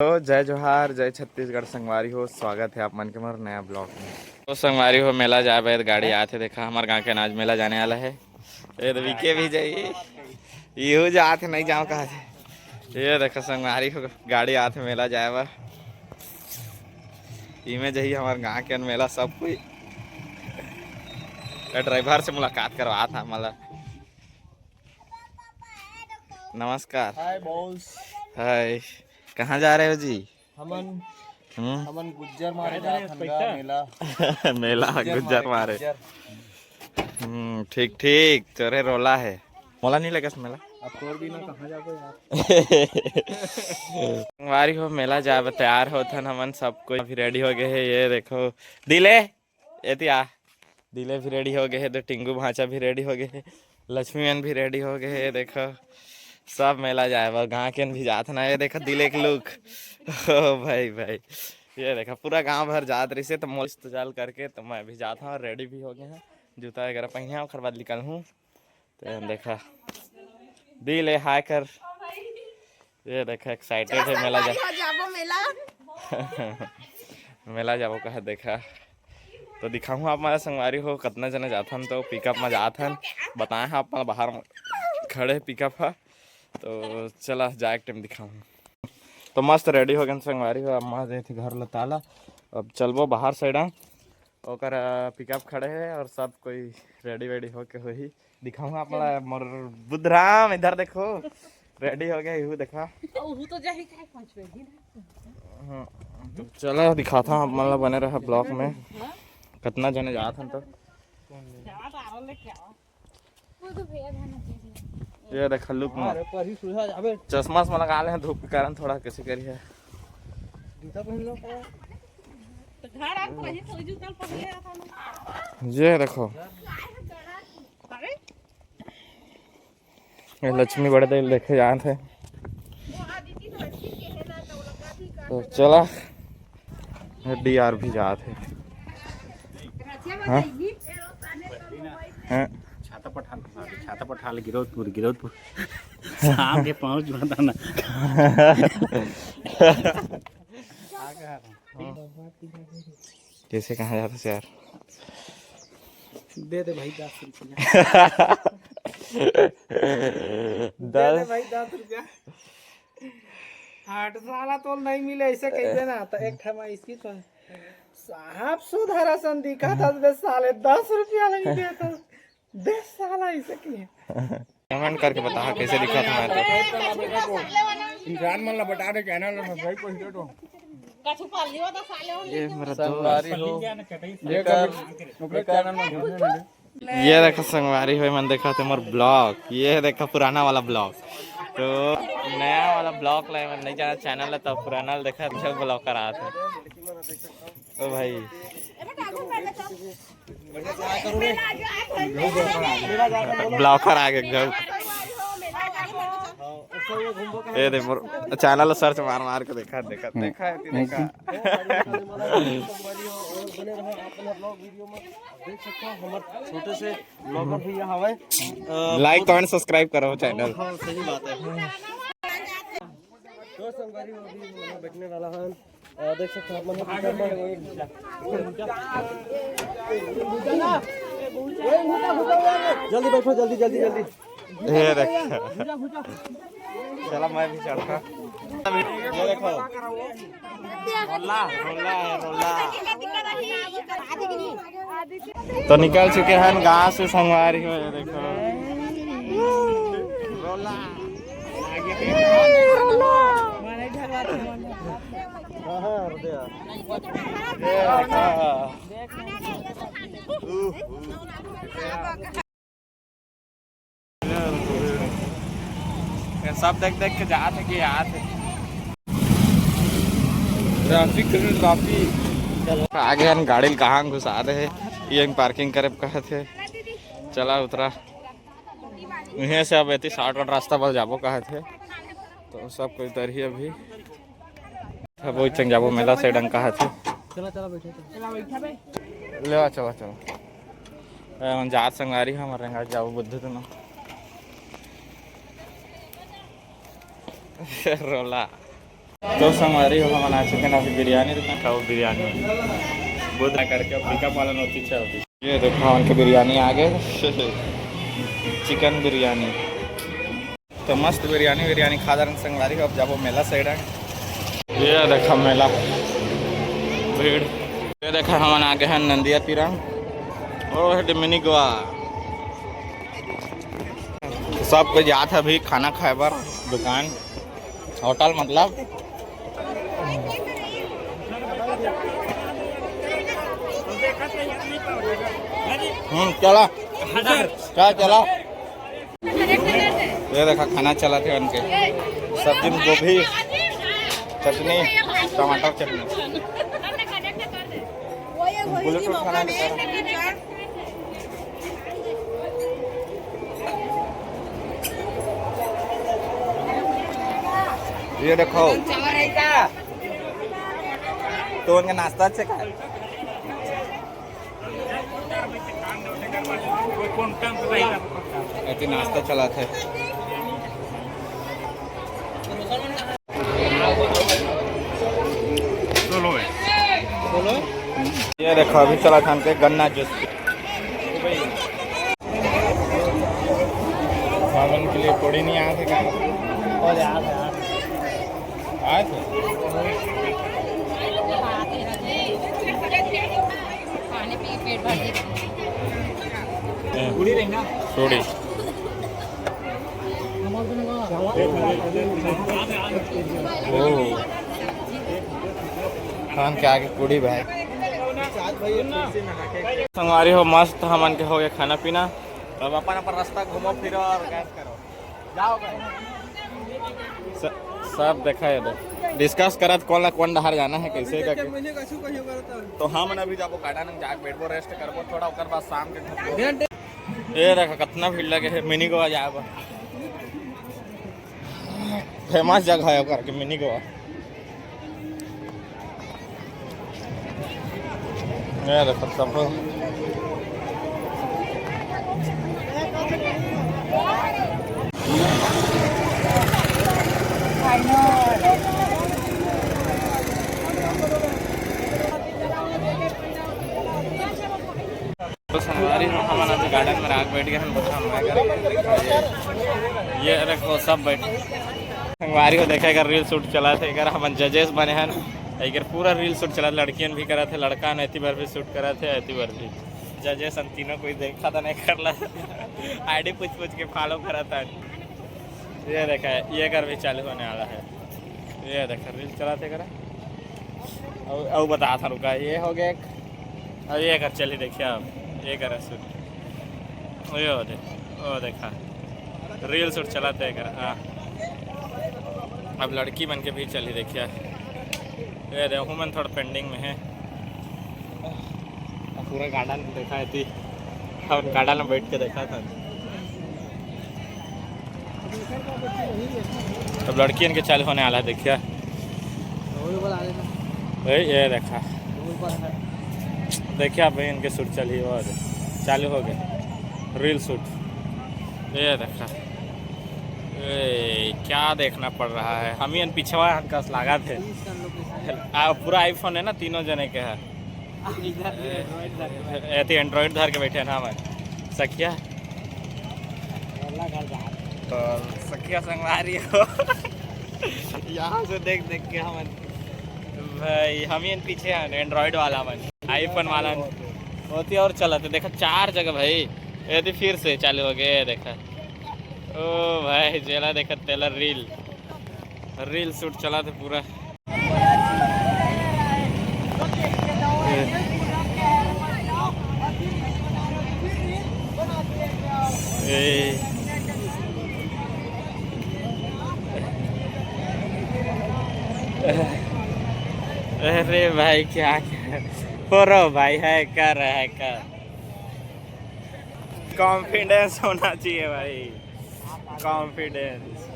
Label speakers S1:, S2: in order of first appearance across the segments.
S1: तो जय जोहार, जय छत्तीसगढ़। संगवारी हो, स्वागत है आप मन के मोर नया ब्लॉग में। तो संगवारी हो, मेला जा बैद गाड़ी आते देखा हमारे गांव के अनाज मेला जाने वाला है। ये तो विके भी जाइए, यू जाते नहीं जाओ कहा थे। ये देखो संगवारी हो, गाड़ी आते मेला जाए बा इमें जाइए हमारे गांव के मेला सब कोई। ड्राइवर से मुलाकात करवा था मला। नमस्कार।
S2: हाय बॉस।
S1: हाय, कहाँ जा रहे हो जी?
S2: हमन हमन गुज्जर मारे जात हन गा मेला।
S1: मेला गुज्जर मारे।
S2: गुज्जर।
S1: ठीक ठीक, तेरे रोला है। मोला नहीं लगा मेला।
S2: अब तोर भी ना कहाँ जाबो यार।
S1: वारी हो मेला जाब तैयार होथन हमन सब कोई भी रेडी हो गए है। ये देखो दिले एती आ दिले भी रेडी हो गए है, तो टिंगू भांचा भी रेडी हो गए है, लक्ष्मी मैन भी रेडी हो गए है। देखो सब मेला जाए गाँव के भी जात ना। ये देखो दिले के लुक। ओ भाई भाई, ये देखा पूरा गांव भर जात रही से, तो मस्त चाल करके तो मैं भी जाता हूँ। रेडी भी हो गए हैं, जूता वगैरह पहने खर बाद निकल हूँ। तो देखा दिल हाय कर। ये देखा एक्साइटेड है मेला जा मेला जाबो कहा देखा। तो दिखाऊँ आप हमारा संगवारी हो कितना जने जाथन। तो पिकअप में जाथन, बताए हैं आप बाहर में खड़े पिकअप है। तो चला जाए टाइम दिखाऊँ। तो मस्त रेडी हो गए संगवारी हो, अम्मा दे थी घर ताला। अब चलबो बाहर साइड ओकर पिकअप खड़े है और सब कोई रेडी वेडी होके हो ही दिखाऊंगा आप मोर बुद्धराम। इधर देखो रेडी हो गया यू देखा। तो चलो दिखाता हूँ मतलब बने रहा ब्लॉक में कितना जने जात हन। तो ये देखा लुक में चश्मा से लगा ले हैं धूप के कारण थोड़ा कैसे करिए। ये देखो ये लक्ष्मी बड़े दिल देखे जाए थे। तो चला डीआर भी जाते हाँ हाँ
S2: छाता पठाल गिरौदपुर शाम के पहुंच जाता ना।
S1: कैसे कहाँ जाता से यार?
S2: दे दे भाई 10 रुपया। दे दे भाई 10 रुपया। 8 साला तो नहीं मिले ऐसे कहते ना। तो एक ठमा इसकी तो साहब सुधारा सन दिखा था दे साले 10 रुपया नहीं देता। दे साला ऐसे की
S1: कमेंट करके बता कैसे दिखा था मैं तो।
S2: इंसान मन ला बता दे चैनल ला सब्सक्राइब कर दे। तो
S1: ये मेरा संगवारी हो,
S2: ये
S1: ये देखो संगवारी हो मन देखा थे मोर ब्लॉग। ये देखा पुराना वाला ब्लॉग। तो नया वाला ब्लॉग लाए मन नहीं जाना चैनल है, तो पुराना देखा अच्छा ब्लॉग करा था। तो भाई ब्लॉगर आ गए। ये दे चैनल सर्च मार मार के देखा देखा देखा देखा।
S2: छोटे से ब्लॉगर भैया हवे।
S1: लाइक कमेंट सब्सक्राइब करो चैनल।
S2: सही बात है। तो संगवारी हो अभी बैठने वाला है। देख सकते हैं जल्दी बैठो जल्दी जल्दी जल्दी।
S1: ये देखो चलो मैं भी चढ़ता। ये देखो रोला रोला है रोला। तो निकल चुके हैं गांव से संगवारी हो। ये देखो रोला सब देख देख के जाते कि आते ट्रैफिक आगे हम गाड़ी कहाँ घुसा रहे ये पार्किंग करे कहे थे। चला उतरा यहीं से अब ऐसी शॉर्टकट रास्ता पर जाबो कहे थे। तो सब कोई उतर ही अभी वो चंग जाबो मेला से डंग कहा थे।
S2: चला चला बैठो
S1: ले चलो चलो जात संगारी हमारे जाबो बुद्ध तो ना रोला तो संगवारी हो हम आ चुके हैं अभी बिरयानी दुकान खाओ बिरयानी बुध करके पिकअप वाला नोती है अभी ये देखो उनकी बिरयानी आ गए चिकन बिरयानी तो मस्त बिरयानी खा रहे संगवारी हो अब जब वो मेला साइड है ये देखा मेला भीड़ ये देखा हम आ गए हैं नंदिया तीरा ओह मिनी गोवा सब कोई जात है अभी खाना खाए बर दुकान होटल मतलब चला क्या चला ये देखा खाना चला थे उनके सब्जी में गोभी चटनी टमाटर चटनी ब्लूटूथ खाना ये देखो तो उनका नाश्ता से ऐसे नाश्ता चला थे ये देखो अभी चला था हमके गन्ना जूस सावन के लिए पूड़ी नहीं आए थे क्या आए थे पूड़ी रहेगा पूड़ी खान के आगे पूड़ी भाई संगवारी हो मस्त हमन के हो गया खाना पीना अब अपन अपन रास्ता घूमो फिरो और गैस करो जाओ सब देखा है डिस्कस करत कौन डहार जाना है कैसे करके तो हम अभी जाबो गार्डन जाके बैठबो रेस्ट करबो थोड़ा ओकर बाद शाम के ये देखा कितना भीड़ लगे है मिनी गोवा जाबो फेमस जगह है ओकर के मिनी गोवा ये देखो सब तो संगवारी हमारा जो गार्डन में रात बैठ गए हम ये देखो सब बैठ संगवारी को देखेगा रील शूट चला थे अगर हम जजेस बने हैं एक पूरा रील शूट चला लड़कियन भी करा थे लड़का ने ऐसी बार भी शूट करा थे ऐसी बार भी जजेस हम तीनों कोई देखा था नहीं कर ला आईडी पूछ के फॉलो करा था ये देखा है ये कर भी चालू होने वाला है ये देखा रील चलाते करा और बता था रुका ये हो गया अब ये कर चलिए देखिए आप ये करा शूट ये ओ देखा रील शूट चलाते कर हाँ अब लड़की बन के भी चली देखिए ये देखो मैं थोड़ा पेंडिंग में है पूरा गार्डन देखा थी और गार्डन में बैठ के देखा था अब लड़की इनके चालू होने वाला है देखिए ये देखा देखिए आप भाई इनके शूट चली और चालू हो गए रील शूट ये देखा क्या देखना पड़ रहा है हम ही पिछवा का लगा थे पूरा आईफोन है ना तीनों जने के है ऐसे एंड्रॉइड धर के बैठे हैं ना हमारे सखिया तो सखिया संगवारी हो यहाँ से देख के हम भाई हम ही पीछे हैं एंड्रॉइड वाला मन आईफोन वाला होती और चला तो देखा 4 जगह भाई यदि फिर से चालू हो गए देखा ओ भाई चला देखा तेला रील शूट चला था पूरा अरे भाई क्या हो रहा भाई है कर रहा है कर कॉन्फिडेंस होना चाहिए भाई कॉन्फिडेंस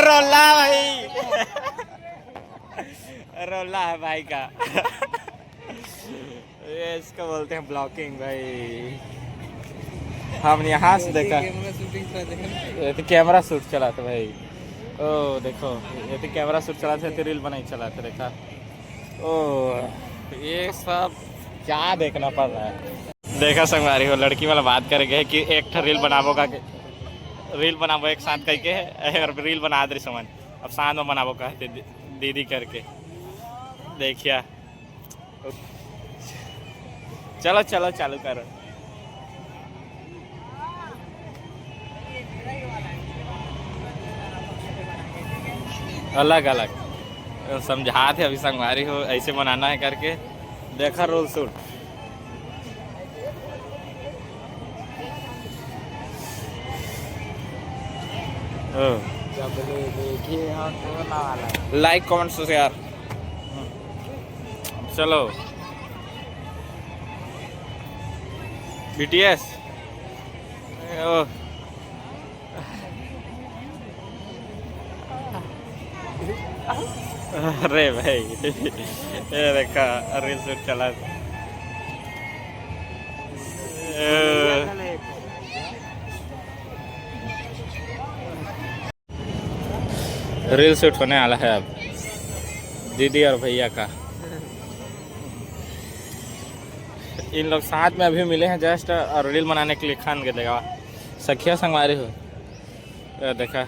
S1: रोला भाई रोला है भाई का ये इसको बोलते हैं ब्लॉकिंग भाई हम यहाँ से देखा
S2: कैमरा शूटिंग कर देखे
S1: ये तो कैमरा शूट चला था भाई। ओ देखो ये तो कैमरा शूट चला था तो रील बनाई चला था देखा। ओ ये सब क्या देखना पड़ रहा है। देखा संगवारी हो लड़की वाला बात करके कि एक रील बनाबो का रील बनाबो एक साथ करके और रील बना दे समझ अब साथ में बनाबो कहते दीदी करके देखिए। चलो चलो चालू करो। अलग अलग समझा थे अभी संगवारी हो ऐसे बनाना है करके देखा roll shoot. Like comment share चलो BTS अरे भाई ये देखा रील शूट चला रील शूट होने वाला है अब दीदी और भैया का। इन लोग साथ में अभी मिले हैं जस्ट और रील बनाने के लिए खान के देगा सखिया संगवारी हो देखा।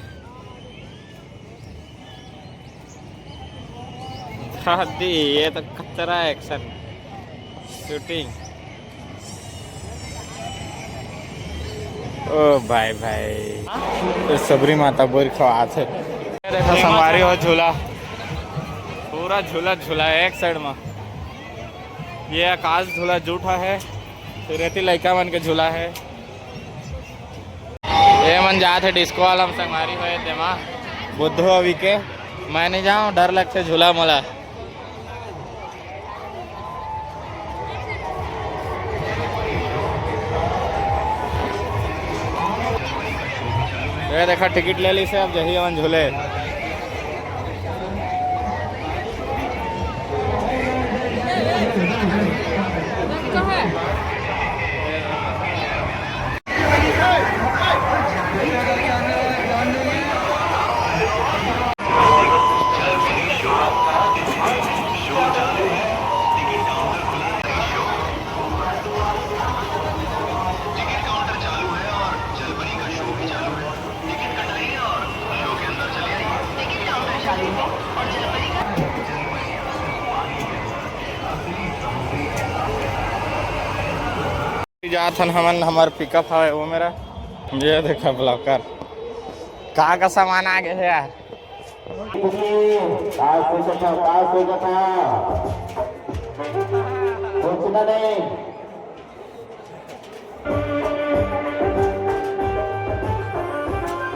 S1: दी ये तो खतरा एक्शन शूटिंग। ओ भाई भाई सबरी माता बोर खवा थे देखा संगवारी हो झूला पूरा झूला झूला है एक साइड में। ये आकाश झूला जूठा है फिर रेती लड़का मन के झूला है। ये मन जाते डिस्को वाला में संगवारी हो देमा बुद्धो अभी के मैं नहीं जाऊँ डर लगते झूला मोला। ये देखा टिकट ले ली से अब जही मन झूले। जाथन हमन हमार पिकअप है वो मेरा ये देखा ब्लॉकर कहाँ का सामान आ गया है यार।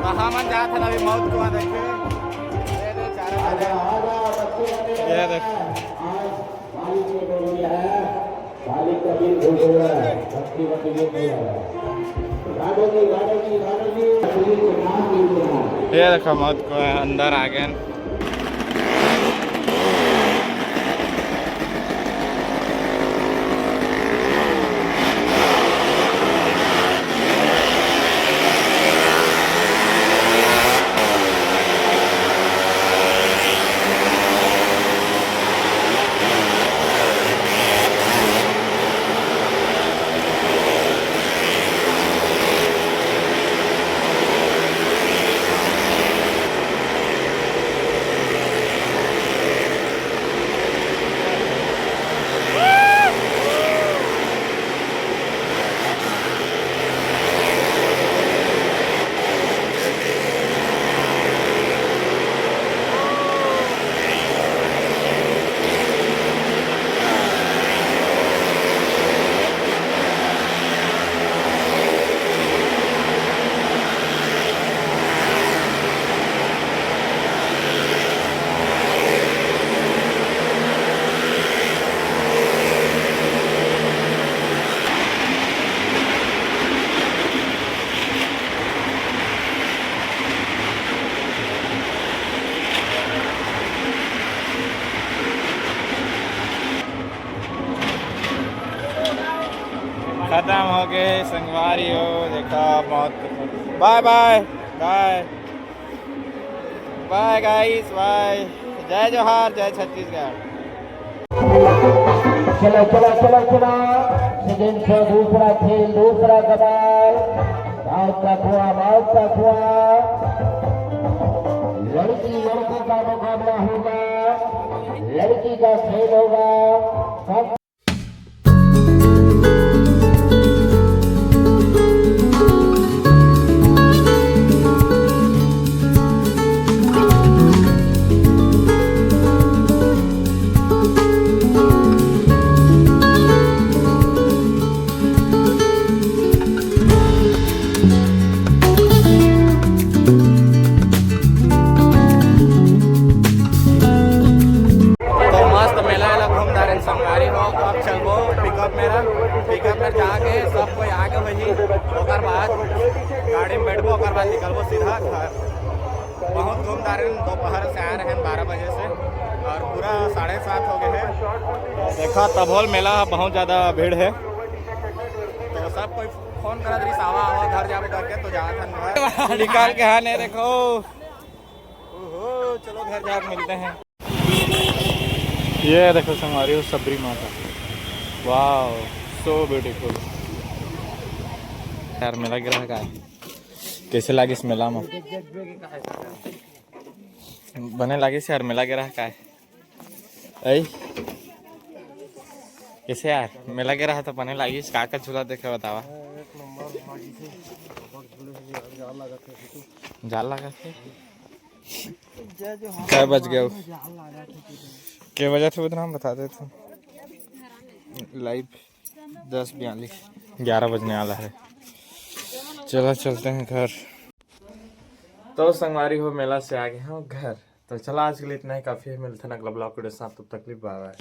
S1: कहाँ मन जाथन अभी मौत को देखे ये देख ये देखो मौत को अंदर आ गए। संगवारी हो देखा बहुत। Bye bye bye bye guys bye. जय जोहार जय छत्तीसगढ़।
S3: चलो चलो चलो चलो सेकंड शो दूसरा खेल दूसरा कबाल मौत का कुआ लड़की लड़कों का मुकाबला होगा लड़की का खेल होगा।
S1: पिकअप में जाके सब कोई आगे वही ओकर बाद गाड़ी में बैठबो ओकर बाद निकलबो सीधा घर। बहुत धूमधार दोपहर से आ रहे हैं 12 बजे से और पूरा 7:30 हो गए हैं। देखा तभोल मेला बहुत ज़्यादा भीड़ है तो सब कोई फोन करा रही सावा आवा घर जावे करके तो जा घर निकाल के हाँ नहीं देखो ओहो चलो घर जा मिलते हैं। ये देखो संगवारी सबरी माता वाह सो ब्यूटीफुल। यार मेला गिरा का कैसे लागे इस मेला में बने लागे से यार मेला गिरा का ऐ कैसे यार मेला गिरा तो बने लागी का झूला देखे बतावा। जाल लगा थे क्या बज गया क्या वजह थे उतना हम बता देते लाइव 10:42 11 बजने वाला है। चलो चलते हैं घर। तो संगवारी हो मेला से आ गए हैं घर तो चला आज के लिए इतना ही काफ़ी है। मिलते हैं अगला ब्लॉग के साथ तब तक बाय बाय।